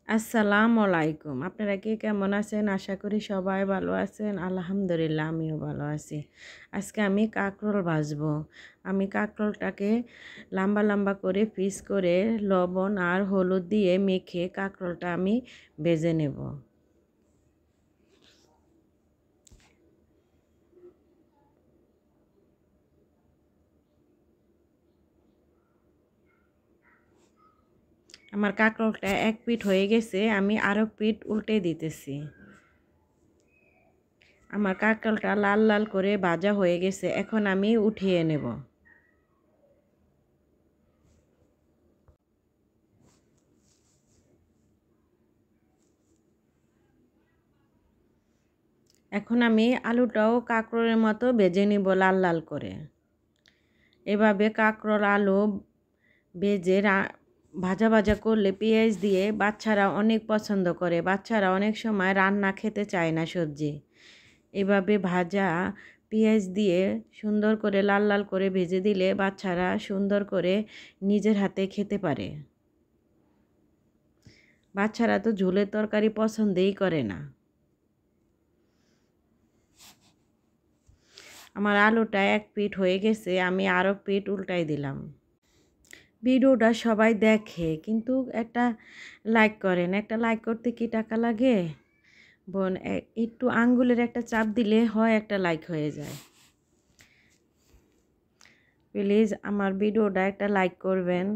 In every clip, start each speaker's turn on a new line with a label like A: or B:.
A: আসসালামু আলাইকুম। আপনারা কে কেমন আছেন? আশা করি সবাই ভালো আছেন। আলহামদুলিল্লাহ আমিও ভালো আছি। আজকে আমি কাঁকরোল ভাজবো। আমি কাঁকরোলটাকে লম্বা লম্বা করে পিস করে লবণ আর হলুদ দিয়ে মেখে কাঁকরোলটা আমি ভেজে নেব। আমার কাঁকরোলটা এক পিঠ হয়ে গেছে, আমি আরো পিঠ উল্টে দিতেছি। আমার কাঁকরোলটা লাল লাল করে ভাজা হয়ে গেছে, এখন আমি উঠিয়ে নেব। এখন আমি আলুটাও কাঁকরোলের মতো ভেজে নিব লাল লাল করে। এভাবে কাঁকরোল আলু ভেজে ভাজা ভাজা করলে পেঁয়াজ দিয়ে বাচ্চারা অনেক পছন্দ করে। বাচ্চারা অনেক সময় রান্না খেতে চায় না সবজি। এভাবে ভাজা পেঁয়াজ দিয়ে সুন্দর করে লাল লাল করে ভেজে দিলে বাচ্চারা সুন্দর করে নিজের হাতে খেতে পারে। বাচ্চারা তো ঝোলের তরকারি পছন্দই করে না। আমার আলুটা এক পিঠ হয়ে গেছে, আমি আরও পিঠ উল্টাই দিলাম। ভিডিওটা সবাই দেখে কিন্তু একটা লাইক করেন। একটা লাইক করতে কি টাকা লাগে বোন? একটু আঙ্গুলের একটা চাপ দিলে হয়, একটা লাইক হয়ে যায়। প্লিজ আমার ভিডিওটা একটা লাইক করবেন।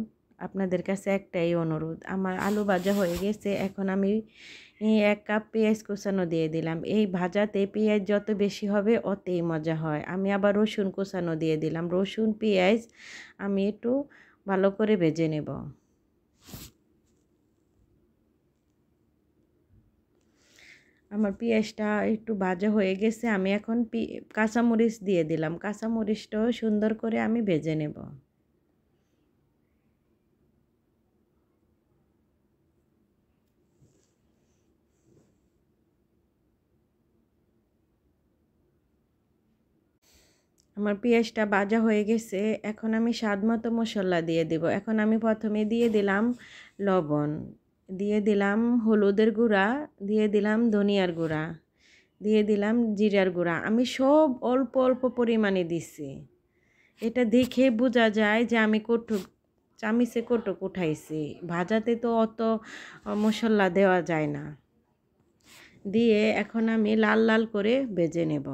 A: আপনাদের কাছে একটাই অনুরোধ। আমার আলু ভাজা হয়ে গেছে, এখন আমি 1 কাপ পেঁয়াজ কুচানো দিয়ে দিলাম। এই ভাজাতে পেঁয়াজ যত বেশি হবে অতই মজা হয়। আমি আবার রসুন কুচানো দিয়ে দিলাম। রসুন পেঁয়াজ আমি একটু ভালো করে ভেজে নেব। আমার পেঁয়াজটা একটু ভাজা হয়ে গেছে, আমি এখন কাঁচামরিচ দিয়ে দিলাম। কাঁচামরিচটাও সুন্দর করে আমি ভেজে নেব। আমার পেঁয়াজটা ভাজা হয়ে গেছে, এখন আমি স্বাদ মতো মশলা দিয়ে দেব। এখন আমি প্রথমে দিয়ে দিলাম লবণ, দিয়ে দিলাম হলুদের গুঁড়া, দিয়ে দিলাম ধনিয়ার গুঁড়া, দিয়ে দিলাম জিরার গুঁড়া। আমি সব অল্প অল্প পরিমাণে দিছি। এটা দেখে বোঝা যায় যে আমি চামিচে কটুক উঠাইছি। ভাজাতে তো অত মশলা দেওয়া যায় না। দিয়ে এখন আমি লাল লাল করে ভেজে নেব।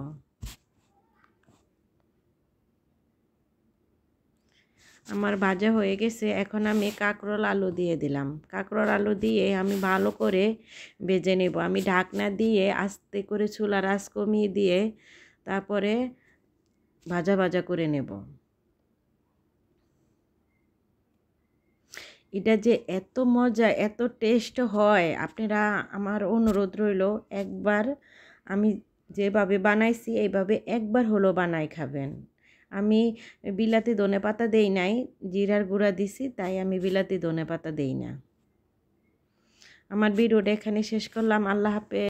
A: আমার ভাজা হয়ে গেছে, এখন আমি কাঁকরোল আলু দিয়ে দিলাম। কাঁকরোল আলু দিয়ে আমি ভালো করে ভেজে নেব। আমি ঢাকনা দিয়ে আস্তে করে চুলার আঁচ কমিয়ে দিয়ে তারপরে ভাজা ভাজা করে নেব। এটা যে এত মজা, এত টেস্ট হয়, আপনারা, আমার অনুরোধ রইল একবার আমি যেভাবে বানাইছি এইভাবে একবার হলো বানাই খাবেন। আমি বিলাতি ধনেপাতা দেই নাই, জিরার গুঁড়া দিছি, তাই আমি বিলাতি ধনেপাতা দেই না। আমার ভিডিওটা এখানে শেষ করলাম। আল্লাহ হাফেজ।